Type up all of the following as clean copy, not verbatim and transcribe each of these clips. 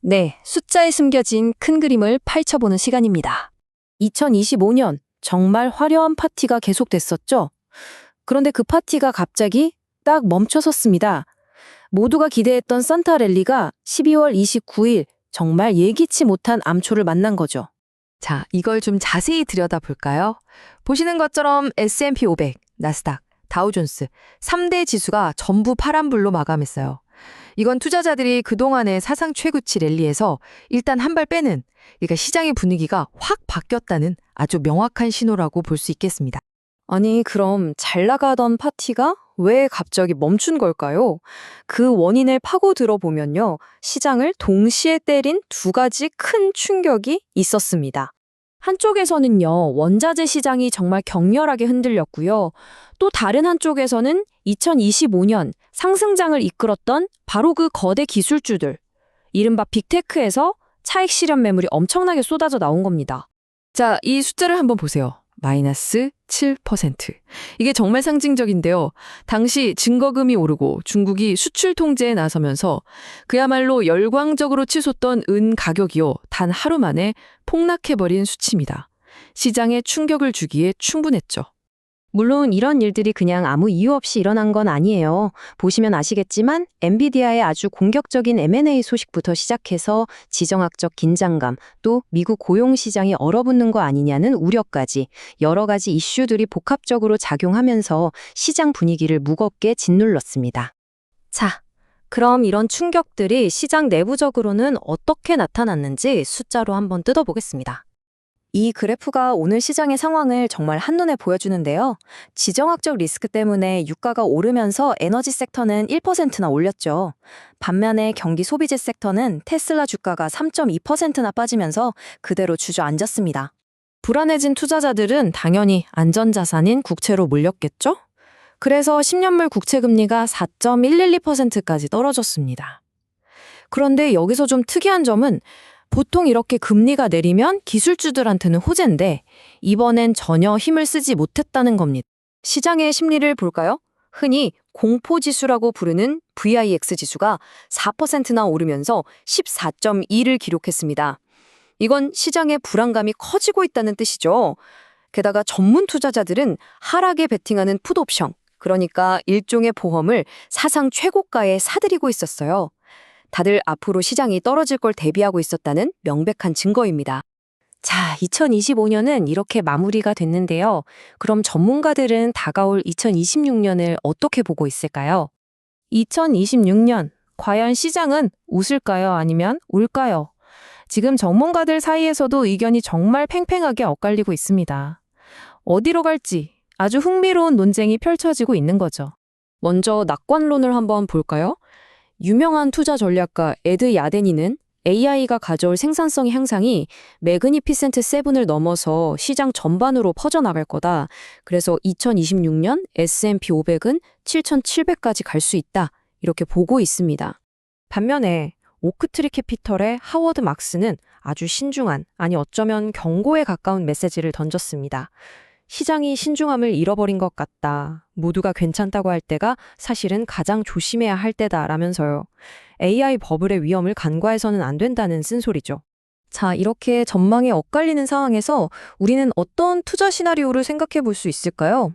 네, 숫자에 숨겨진 큰 그림을 펼쳐보는 시간입니다. 2025년 정말 화려한 파티가 계속됐었죠. 그런데 그 파티가 갑자기 딱 멈춰섰습니다. 모두가 기대했던 산타 랠리가 12월 29일 정말 예기치 못한 암초를 만난 거죠. 자, 이걸 좀 자세히 들여다볼까요? 보시는 것처럼 S&P 500, 나스닥, 다우존스 3대 지수가 전부 파란불로 마감했어요. 이건 투자자들이 그동안의 사상 최고치 랠리에서 일단 한 발 빼는, 그러니까 시장의 분위기가 확 바뀌었다는 아주 명확한 신호라고 볼 수 있겠습니다. 아니, 그럼 잘 나가던 파티가 왜 갑자기 멈춘 걸까요? 그 원인을 파고 들어보면요. 시장을 동시에 때린 두 가지 큰 충격이 있었습니다. 한쪽에서는요, 원자재 시장이 정말 격렬하게 흔들렸고요. 또 다른 한쪽에서는 2025년 상승장을 이끌었던 바로 그 거대 기술주들, 이른바 빅테크에서 차익 실현 매물이 엄청나게 쏟아져 나온 겁니다. 자, 이 숫자를 한번 보세요. 마이너스 7%. 이게 정말 상징적인데요. 당시 증거금이 오르고 중국이 수출 통제에 나서면서 그야말로 열광적으로 치솟던 은 가격이요. 단 하루 만에 폭락해버린 수치입니다. 시장에 충격을 주기에 충분했죠. 물론 이런 일들이 그냥 아무 이유 없이 일어난 건 아니에요. 보시면 아시겠지만 엔비디아의 아주 공격적인 M&A 소식부터 시작해서 지정학적 긴장감, 또 미국 고용 시장이 얼어붙는 거 아니냐는 우려까지 여러 가지 이슈들이 복합적으로 작용하면서 시장 분위기를 무겁게 짓눌렀습니다. 자, 그럼 이런 충격들이 시장 내부적으로는 어떻게 나타났는지 숫자로 한번 뜯어보겠습니다. 이 그래프가 오늘 시장의 상황을 정말 한눈에 보여주는데요. 지정학적 리스크 때문에 유가가 오르면서 에너지 섹터는 1%나 올렸죠. 반면에 경기 소비재 섹터는 테슬라 주가가 3.2%나 빠지면서 그대로 주저앉았습니다. 불안해진 투자자들은 당연히 안전자산인 국채로 몰렸겠죠? 그래서 10년물 국채 금리가 4.112%까지 떨어졌습니다. 그런데 여기서 좀 특이한 점은 보통 이렇게 금리가 내리면 기술주들한테는 호재인데 이번엔 전혀 힘을 쓰지 못했다는 겁니다. 시장의 심리를 볼까요? 흔히 공포지수라고 부르는 VIX 지수가 4%나 오르면서 14.2를 기록했습니다. 이건 시장의 불안감이 커지고 있다는 뜻이죠. 게다가 전문 투자자들은 하락에 베팅하는 풋옵션, 그러니까 일종의 보험을 사상 최고가에 사들이고 있었어요. 다들 앞으로 시장이 떨어질 걸 대비하고 있었다는 명백한 증거입니다. 자, 2025년은 이렇게 마무리가 됐는데요. 그럼 전문가들은 다가올 2026년을 어떻게 보고 있을까요? 2026년, 과연 시장은 웃을까요? 아니면 울까요? 지금 전문가들 사이에서도 의견이 정말 팽팽하게 엇갈리고 있습니다. 어디로 갈지 아주 흥미로운 논쟁이 펼쳐지고 있는 거죠. 먼저 낙관론을 한번 볼까요? 유명한 투자 전략가 에드 야데니는 AI가 가져올 생산성 향상이 매그니피센트 7을 넘어서 시장 전반으로 퍼져나갈 거다. 그래서 2026년 S&P 500은 7,700까지 갈 수 있다. 이렇게 보고 있습니다. 반면에 오크트리 캐피털의 하워드 막스는 아주 신중한, 아니 어쩌면 경고에 가까운 메시지를 던졌습니다. 시장이 신중함을 잃어버린 것 같다. 모두가 괜찮다고 할 때가 사실은 가장 조심해야 할 때다라면서요. AI 버블의 위험을 간과해서는 안 된다는 쓴소리죠. 자, 이렇게 전망이 엇갈리는 상황에서 우리는 어떤 투자 시나리오를 생각해 볼 수 있을까요?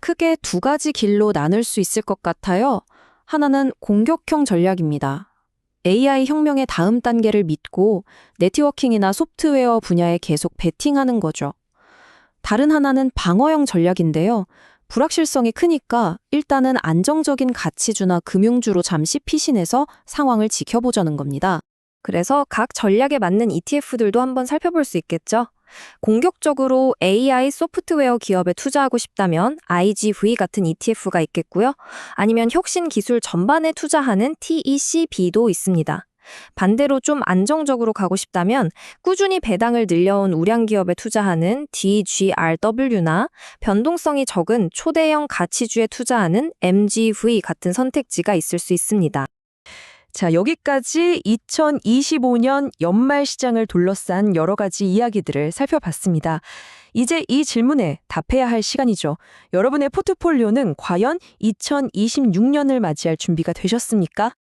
크게 두 가지 길로 나눌 수 있을 것 같아요. 하나는 공격형 전략입니다. AI 혁명의 다음 단계를 믿고 네트워킹이나 소프트웨어 분야에 계속 베팅하는 거죠. 다른 하나는 방어형 전략인데요. 불확실성이 크니까 일단은 안정적인 가치주나 금융주로 잠시 피신해서 상황을 지켜보자는 겁니다. 그래서 각 전략에 맞는 ETF들도 한번 살펴볼 수 있겠죠. 공격적으로 AI 소프트웨어 기업에 투자하고 싶다면 IGV 같은 ETF가 있겠고요. 아니면 혁신 기술 전반에 투자하는 TECB도 있습니다. 반대로 좀 안정적으로 가고 싶다면 꾸준히 배당을 늘려온 우량 기업에 투자하는 DGRW나 변동성이 적은 초대형 가치주에 투자하는 MGV 같은 선택지가 있을 수 있습니다. 자, 여기까지 2025년 연말 시장을 둘러싼 여러 가지 이야기들을 살펴봤습니다. 이제 이 질문에 답해야 할 시간이죠. 여러분의 포트폴리오는 과연 2026년을 맞이할 준비가 되셨습니까?